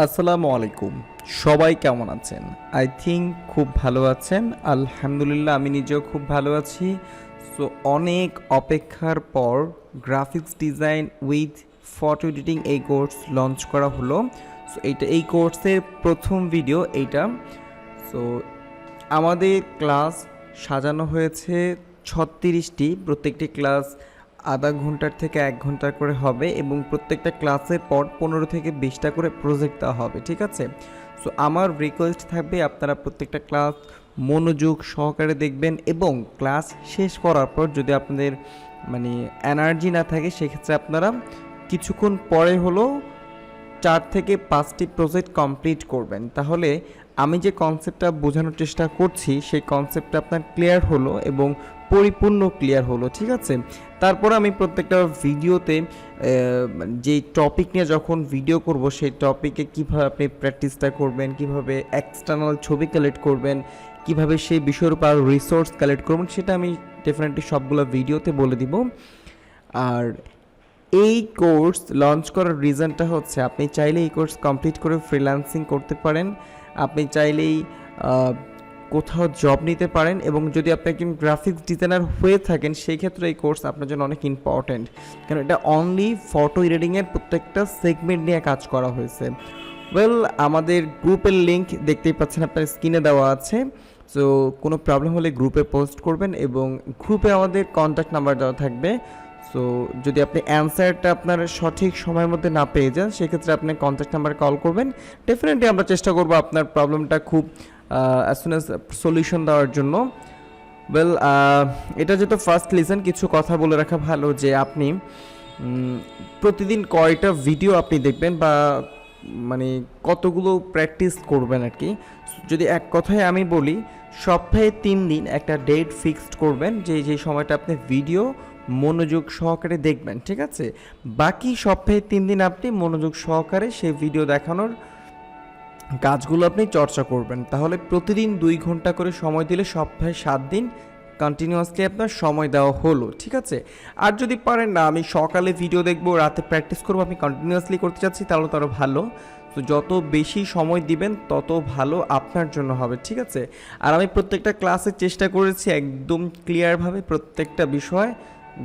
আসসালামু আলাইকুম। সবাই কেমন আছেন? আই থিঙ্ক খুব ভালো আছেন। আলহামদুলিল্লাহ আমি নিজেও খুব ভালো আছি। সো অনেক অপেক্ষার পর graphics design with photo editing এই কোর্স লঞ্চ করা হলো। সো এই কোর্সের প্রথম ভিডিও এইটা। সো আমাদের ক্লাস সাজানো হয়েছে 36টি। প্রত্যেকটি ক্লাস আধা ঘন্টার থেকে 1 ঘন্টা করে হবে এবং প্রত্যেকটা ক্লাসের পর 15 থেকে 20টা করে প্রজেক্ট দেওয়া হবে, ঠিক আছে? সো আমার রিকোয়েস্ট থাকবে আপনারা প্রত্যেকটা ক্লাস মনোযোগ সহকারে দেখবেন এবং ক্লাস শেষ করার পর যদি আপনাদের এনার্জি না থাকে সেক্ষেত্রে আপনারা কিছুক্ষণ পরে হলো 4 থেকে 5টি প্রজেক্ট কমপ্লিট করবেন। তাহলে আমি যে কনসেপ্টটা বোঝানোর চেষ্টা করছি সেই কনসেপ্টটা আপনার ক্লিয়ার হলো এবং পরিপূর্ণ ক্লিয়ার হলো, ঠিক আছে? তারপর আমি প্রত্যেকটা ভিডিওতে যে টপিক নিয়ে যখন ভিডিও করব সেই টপিকে কীভাবে আপনি প্র্যাকটিসটা করবেন, কিভাবে এক্সটার্নাল ছবি কালেক্ট করবেন, কিভাবে সেই বিষয়ের উপর রিসোর্স কালেক্ট করবেন সেটা আমি ডেফিনেটলি সবগুলো ভিডিওতে বলে দিব। আর এই কোর্স লঞ্চ করার রিজনটা হচ্ছে আপনি চাইলে এই কোর্স কমপ্লিট করে ফ্রিল্যান্সিং করতে পারেন, আপনি চাইলেই কোথাও জব নিতে পারেন এবং যদি আপনি একজন গ্রাফিক্স ডিজাইনার হয়ে থাকেন সেই ক্ষেত্রে এই কোর্স আপনার জন্য অনেক ইম্পর্ট্যান্ট, কারণ এটা অনলি ফটো এডিটিংয়ের প্রত্যেকটা সেগমেন্ট নিয়ে কাজ করা হয়েছে। ওয়েল, আমাদের গ্রুপের লিঙ্ক দেখতেই পাচ্ছেন আপনার স্ক্রিনে দেওয়া আছে। সো কোনো প্রবলেম হলে গ্রুপে পোস্ট করবেন এবং গ্রুপে আমাদের কন্ট্যাক্ট নাম্বার দেওয়া থাকবে। সো যদি আপনি অ্যান্সারটা আপনার সঠিক সময়ের মধ্যে না পেয়ে যান সেক্ষেত্রে আপনি কন্ট্যাক্ট নাম্বারে কল করবেন। ডেফিনেটলি আমরা চেষ্টা করবো আপনার প্রবলেমটা খুব অ্যাজ সুন অ্যাজ সলিউশন দেওয়ার জন্য। ওয়েল, এটা যেহেতু ফার্স্ট লিসেন কিছু কথা বলে রাখা ভালো যে আপনি প্রতিদিন কয়টা ভিডিও আপনি দেখবেন বা কতগুলো প্র্যাকটিস করবেন আর কি। যদি এক কথায় আমি বলি, সপ্তাহে 3 দিন একটা ডেট ফিক্সড করবেন যে সময়টা আপনি ভিডিও মনোযোগ সহকারে দেখবেন, ঠিক আছে? বাকি সপ্তাহে 3 দিন আপনি মনোযোগ সহকারে সেই ভিডিও দেখানোর কাজগুলো আপনি চর্চা করবেন। তাহলে প্রতিদিন 2 ঘন্টা করে সময় দিলে সপ্তাহে 7 দিন কন্টিনিউয়াসলি আপনার সময় দেওয়া হলো, ঠিক আছে? আর যদি পারেন না আমি সকালে ভিডিও দেখবো রাতে প্র্যাকটিস করবো, আমি কন্টিনিউয়াসলি করতে চাচ্ছি, তাহলে তো আরও ভালো। তো যত বেশি সময় দিবেন তত ভালো আপনার জন্য হবে, ঠিক আছে? আর আমি প্রত্যেকটা ক্লাসে চেষ্টা করেছি একদম ক্লিয়ারভাবে প্রত্যেকটা বিষয়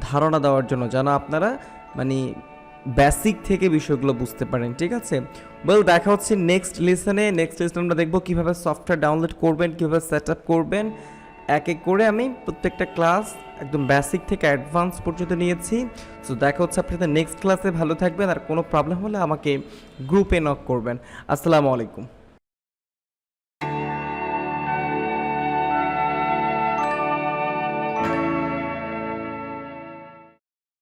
ধারণা দেওয়ার জন্য, যেন আপনারা বেসিক থেকে বিষয়গুলো বুঝতে পারেন, ঠিক আছে? ওয়েল, দেখা হচ্ছে নেক্সট লেসনে আমরা দেখবো কীভাবে সফটওয়্যার ডাউনলোড করবেন, কীভাবে সেট আপ করবেন। এক এক করে আমি প্রত্যেকটা ক্লাস একদম বেসিক থেকে অ্যাডভান্স পর্যন্ত নিয়েছি। সো দেখা হচ্ছে আপনাদের নেক্সট ক্লাসে। ভালো থাকবেন, আর কোনো প্রবলেম হলে আমাকে গ্রুপে নক করবেন। আসসালামু আলাইকুম।